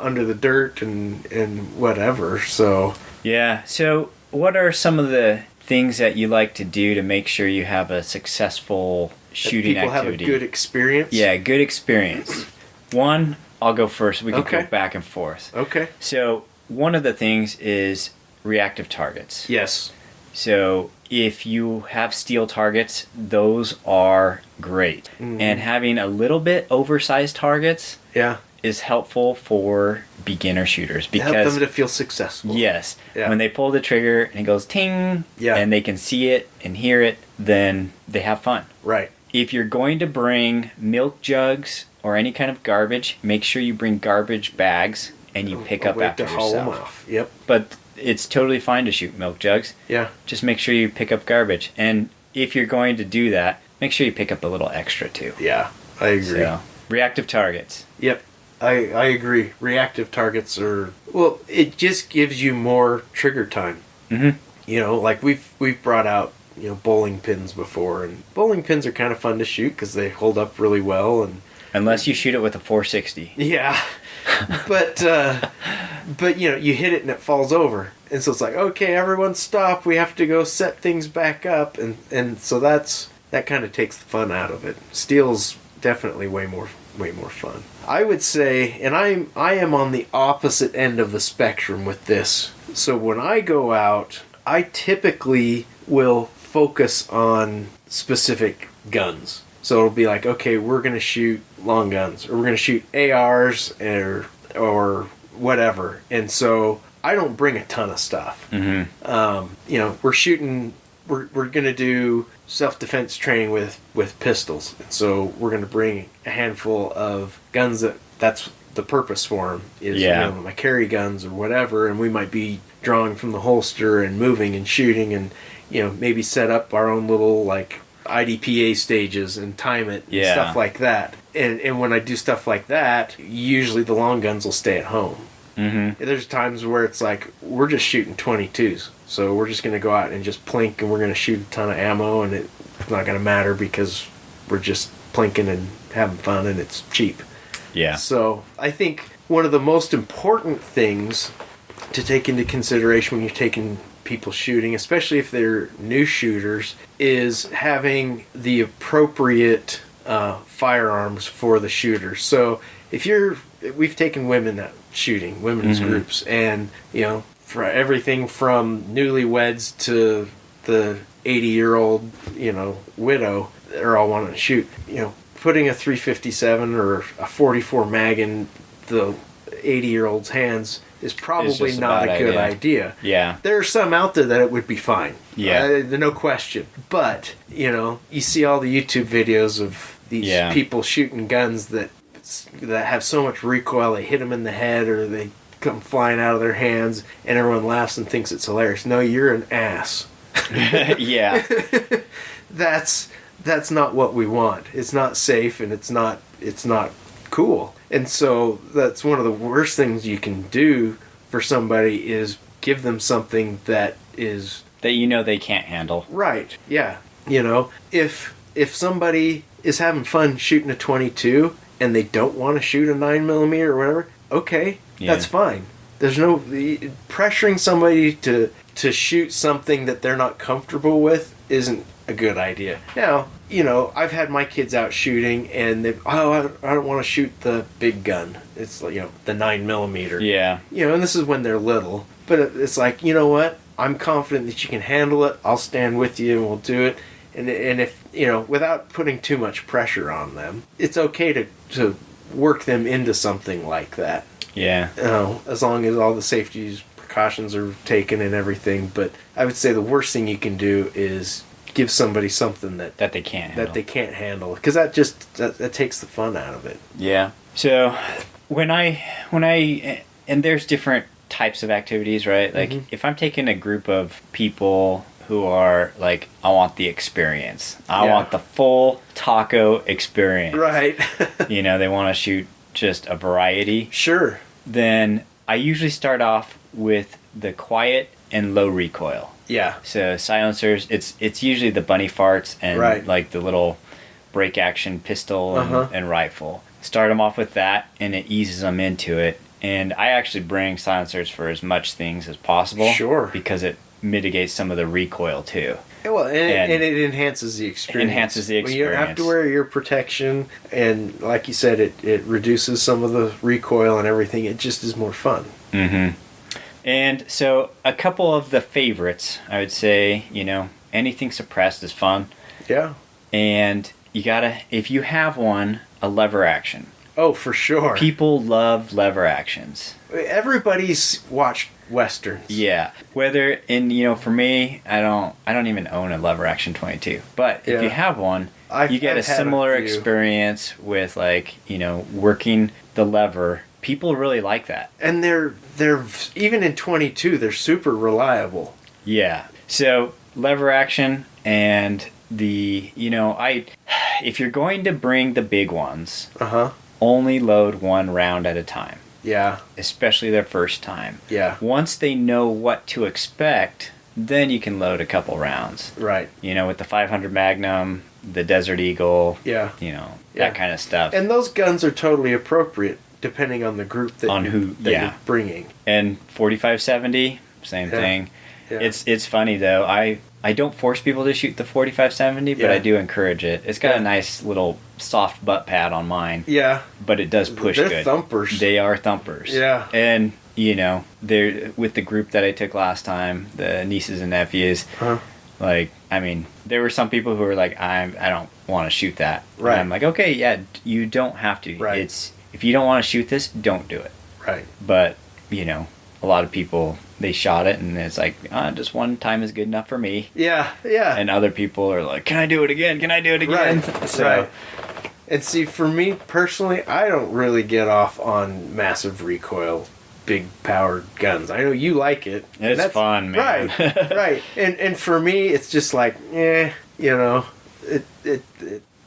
Under the dirt and whatever. So. Yeah. So, what are some of the things that you like to do to make sure you have a successful shooting people activity? Have a good experience? Yeah, good experience. One, I'll go first. We can go back and forth. Okay. So, one of the things is reactive targets. Yes. So, if you have steel targets, those are great. Mm-hmm. And having a little bit oversized targets is helpful for beginner shooters, because help them to feel successful. Yes. Yeah. When they pull the trigger and it goes ting, and they can see it and hear it, then they have fun. Right. If you're going to bring milk jugs or any kind of garbage, make sure you bring garbage bags and you pick up after yourself. Haul them off. Yep. But it's totally fine to shoot milk jugs. Yeah. Just make sure you pick up garbage. And if you're going to do that, make sure you pick up a little extra too. Yeah, I agree. So, reactive targets. Yep. I agree. Reactive targets are, well, it just gives you more trigger time. Mm-hmm. Like we've brought out, bowling pins before, and bowling pins are kind of fun to shoot because they hold up really well. And unless you shoot it with a 460. Yeah. but you hit it and it falls over. And so it's like, okay, everyone stop. We have to go set things back up. And so that kind of takes the fun out of it. Steel's definitely way more fun. I would say, and I am on the opposite end of the spectrum with this. So when I go out, I typically will focus on specific guns. So it'll be like, okay, we're going to shoot long guns, or we're going to shoot ARs or whatever. And so I don't bring a ton of stuff. Mm-hmm. We're shooting, we're going to do self-defense training with pistols. And so we're going to bring a handful of guns that's the purpose for them is my carry guns or whatever. And we might be drawing from the holster and moving and shooting and, maybe set up our own little like IDPA stages and time it and stuff like that. And when I do stuff like that, usually the long guns will stay at home. Mm-hmm. There's times where it's like, we're just shooting 22s. So we're just going to go out and just plink, and we're going to shoot a ton of ammo, and it's not going to matter because we're just plinking and having fun, and it's cheap. Yeah. So I think one of the most important things to take into consideration when you're taking people shooting, especially if they're new shooters, is having the appropriate firearms for the shooter. So we've taken women out shooting, women's groups, and for everything from newlyweds to the 80-year-old widow, they're all wanting to shoot. Putting a 357 or a 44 mag in the 80-year-old's hands is probably not a good idea. Yeah. There are some out there that it would be fine. Yeah. No question. But, you see all the YouTube videos of these people shooting guns that have so much recoil, they hit them in the head or they come flying out of their hands, and everyone laughs and thinks it's hilarious. No, you're an ass. Yeah. That's not what we want. It's not safe, and it's not cool. And so that's one of the worst things you can do for somebody is give them something that is that you know they can't handle. right. Yeah. You know, if somebody is having fun shooting a 22 and they don't want to shoot a 9mm or whatever, okay, that's fine. There's no pressuring somebody to shoot something that they're not comfortable with isn't a good idea. Now, you know, I've had my kids out shooting and I don't want to shoot the big gun. It's like, you know, the 9mm. Yeah. You know, and this is when they're little. But it's like, you know what? I'm confident that you can handle it. I'll stand with you and we'll do it. And if, you know, without putting too much pressure on them, it's okay to work them into something like that. Yeah. You know, as long as all the safety precautions are taken and everything. But I would say the worst thing you can do is give somebody something that they can't handle. That they can't handle. Because that takes the fun out of it. Yeah. So when I and there's different types of activities, right? Like if I'm taking a group of people who are like, I want the experience. I want the full taco experience. Right. You know, they want to shoot just a variety. Sure. Then I usually start off with the quiet and low recoil. Yeah. So silencers, it's usually the bunny farts and like the little break action pistol and rifle. Start them off with that and it eases them into it. And I actually bring silencers for as much things as possible. Sure. Because it mitigates some of the recoil too. Well, and it enhances the experience. Enhances the experience. When you have to wear your protection, and like you said, it reduces some of the recoil and everything. It just is more fun. Mm-hmm. And so a couple of the favorites, I would say, you know, anything suppressed is fun. Yeah. And you gotta, if you have one, a lever action. Oh, for sure. People love lever actions. Everybody's watched westerns. Yeah. Whether you know, for me, I don't even own a lever action 22. But if you have one, you get a similar experience with, like, you know, working the lever. People really like that. And they're even in 22, they're super reliable. Yeah. So lever action and you know, if you're going to bring the big ones, only load one round at a time. Yeah. Especially their first time. Yeah. Once they know what to expect, then you can load a couple rounds. Right. You know, with the 500 Magnum, the Desert Eagle, you know, that kind of stuff. And those guns are totally appropriate depending on the group that you're bringing. And 4570, same thing. Yeah. It's funny though. I don't force people to shoot the 4570, but I do encourage it. It's got a nice little soft butt pad on mine. Yeah. But it does push good. They're thumpers. They are thumpers. Yeah. And, you know, they're with the group that I took last time, the nieces and nephews, like, I mean, there were some people who were like, I don't want to shoot that. Right. And I'm like, okay, yeah, you don't have to. Right. If you don't want to shoot this, don't do it. Right. But, you know, a lot of people, they shot it and it's like, just one time is good enough for me. Yeah, yeah. And other people are like, can I do it again? Can I do it again? Right, so, And see, for me personally, I don't really get off on massive recoil, big powered guns. I know you like it. It's fun, man. Right, right. And for me, it's just like, you know, it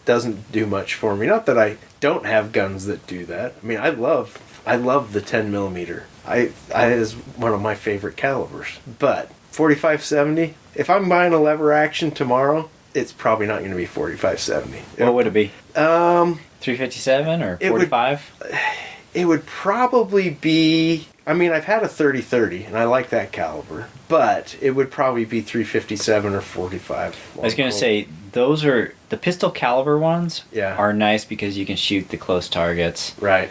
doesn't do much for me. Not that I don't have guns that do that. I mean, I love the 10mm. I is one of my favorite calibers. But 4570, if I'm buying a lever action tomorrow, it's probably not going to be 4570. What would it be? 357 or 45? It would probably be, I mean, I've had a 30-30 and I like that caliber, but it would probably be 357 or 45. I was going to say, those are the pistol caliber ones are nice because you can shoot the close targets. Right.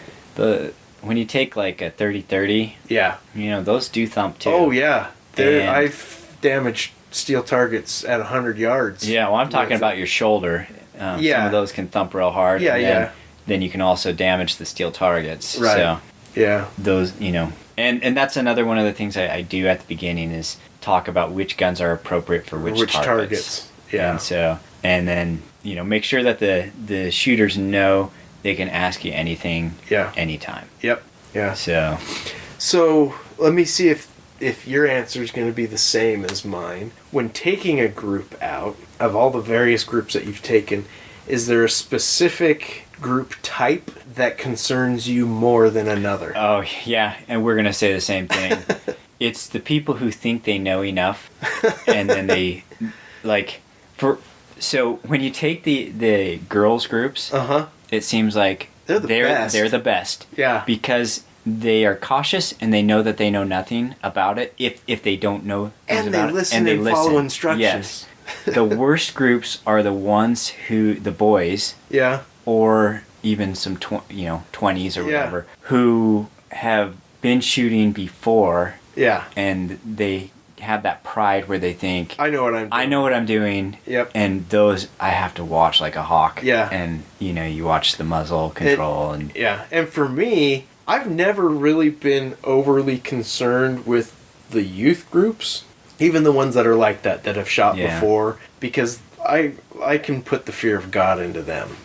When you take like a 30-30, you know, those do thump too. Oh yeah. I've damaged steel targets at 100 yards. Yeah, well I'm talking about your shoulder. Some of those can thump real hard. Yeah, then you can also damage the steel targets. Right. So yeah. Those, you know, and that's another one of the things I do at the beginning is talk about which guns are appropriate for which targets. Yeah. And then, you know, make sure that the shooters know they can ask you anything anytime. Yep. Yeah. So let me see if your answer is going to be the same as mine. When taking a group out, of all the various groups that you've taken, is there a specific group type that concerns you more than another? Oh, yeah, and we're going to say the same thing. It's the people who think they know enough, and then they, like, so when you take the girls groups, it seems like they're best. They're the best. Yeah. Because they are cautious and they know that they know nothing about it if they don't know things about it. And they follow instructions. Yes. The worst groups are the ones the boys. Yeah. Or even some 20s or whatever, who have been shooting before. Yeah. And they have that pride where they think, I know what I'm doing. Yep. And those I have to watch like a hawk. Yeah. And you watch the muzzle control And for me, I've never really been overly concerned with the youth groups, even the ones that are like that have shot before, because I can put the fear of God into them,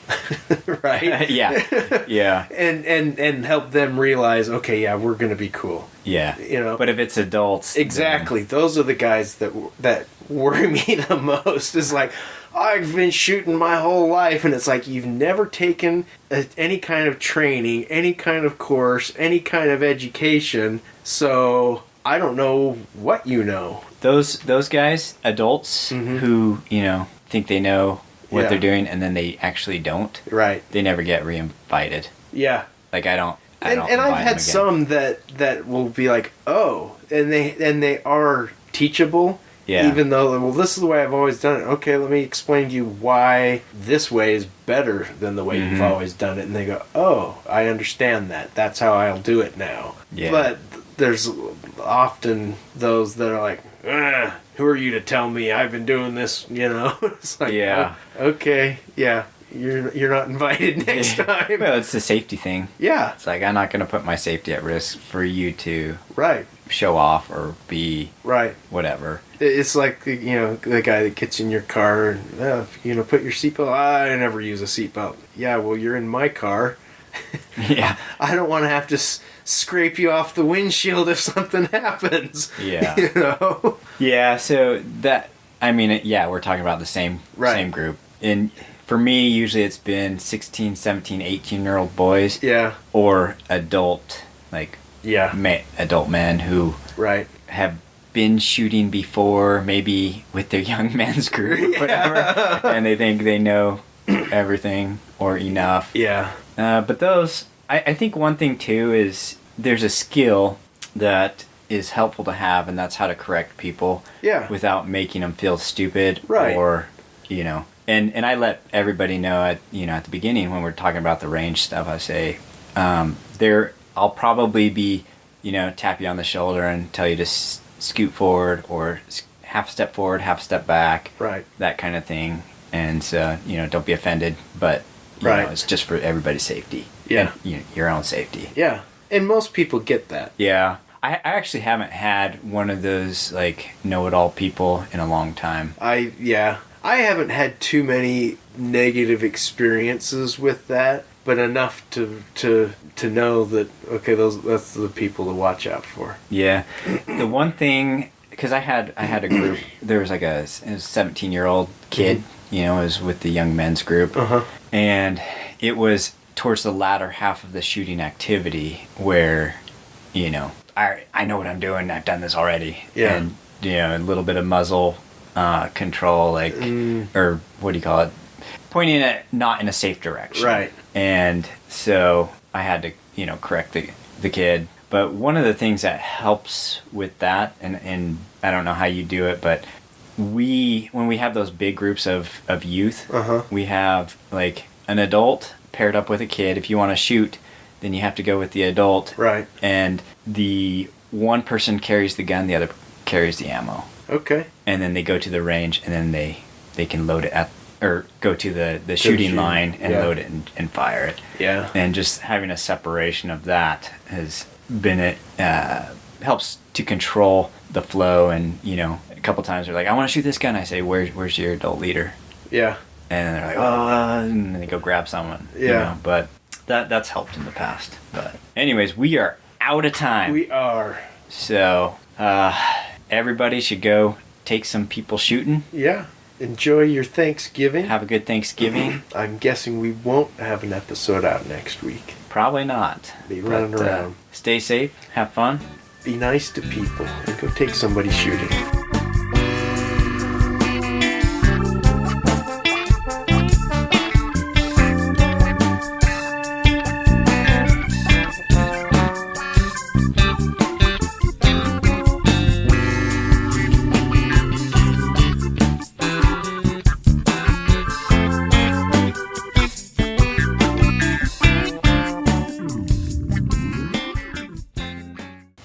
right? Yeah, yeah, and help them realize, okay, yeah, we're gonna be cool. Yeah, But if it's adults, exactly, those are the guys that worry me the most. Is like, I've been shooting my whole life, and it's like you've never taken any kind of training, any kind of course, any kind of education, so I don't know what you know. Those guys, adults who think they know what they're doing, and then they actually don't. Right. They never get re-invited. Yeah. Like I don't. And I've had some that will be like, oh, and they are teachable. Yeah. Even though, well, this is the way I've always done it. Okay, let me explain to you why this way is better than the way you've always done it. And they go, oh, I understand that. That's how I'll do it now. Yeah. But there's often those that are like, who are you to tell me I've been doing this? It's like, yeah, oh, okay, yeah, you're not invited next time. Well, it's the safety thing. Yeah, it's like I'm not going to put my safety at risk for you to show off or be whatever. It's like the guy that gets in your car and put your seatbelt. I never use a seatbelt. Yeah, well, you're in my car. Yeah, I don't want to have to scrape you off the windshield if something happens. Yeah, Yeah, so we're talking about the same group. And for me, usually it's been 16, 17, 18-year-old boys. Yeah. Or adult, adult men who have been shooting before, maybe with their young men's group or whatever, and they think they know everything or enough. Yeah. But those, I think one thing too is there's a skill that is helpful to have, and that's how to correct people without making them feel stupid or, and I let everybody know at the beginning when we're talking about the range stuff, I say, I'll probably be, tap you on the shoulder and tell you to scoot forward or half a step forward, half a step back, that kind of thing. And so, don't be offended, but it's just for everybody's safety. Yeah. And, your own safety. Yeah. And most people get that. Yeah. I actually haven't had one of those, know-it-all people in a long time. I haven't had too many negative experiences with that, but enough to know that, okay, that's the people to watch out for. Yeah. The one thing, because I had a group, there was a 17-year-old kid, was with the young men's group, and it was towards the latter half of the shooting activity where, I know what I'm doing, I've done this already. Yeah. And, a little bit of muzzle control, or what do you call it? Pointing it not in a safe direction. Right. And so I had to, correct the kid. But one of the things that helps with that, and I don't know how you do it, but when we have those big groups of youth, we have an adult paired up with a kid. If you want to shoot, then you have to go with the adult. Right. And the one person carries the gun, the other carries the ammo. Okay. And then they go to the range, and then they can load it or go to the shooting line and load it and fire it. Yeah. And just having a separation of that has been helps to control the flow. And a couple times they're like, I want to shoot this gun. I say, where's your adult leader? Yeah. And they're like, oh, and then they go grab someone. Yeah. But that's helped in the past. But anyways, we are out of time. We are. So everybody should go take some people shooting. Yeah. enjoy your Thanksgiving. Have a good Thanksgiving. I'm guessing we won't have an episode out next week. Probably not. Be running around. Stay safe. Have fun. Be nice to people and go take somebody shooting.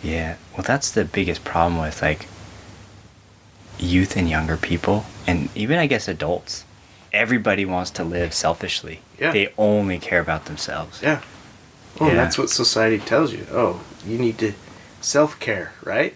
Yeah, well, that's the biggest problem with like youth and younger people, and even I guess adults. Everybody wants to live selfishly. Yeah. They only care about themselves. Yeah. Well, Yeah. that's what society tells you. Oh, you need to self-care, right?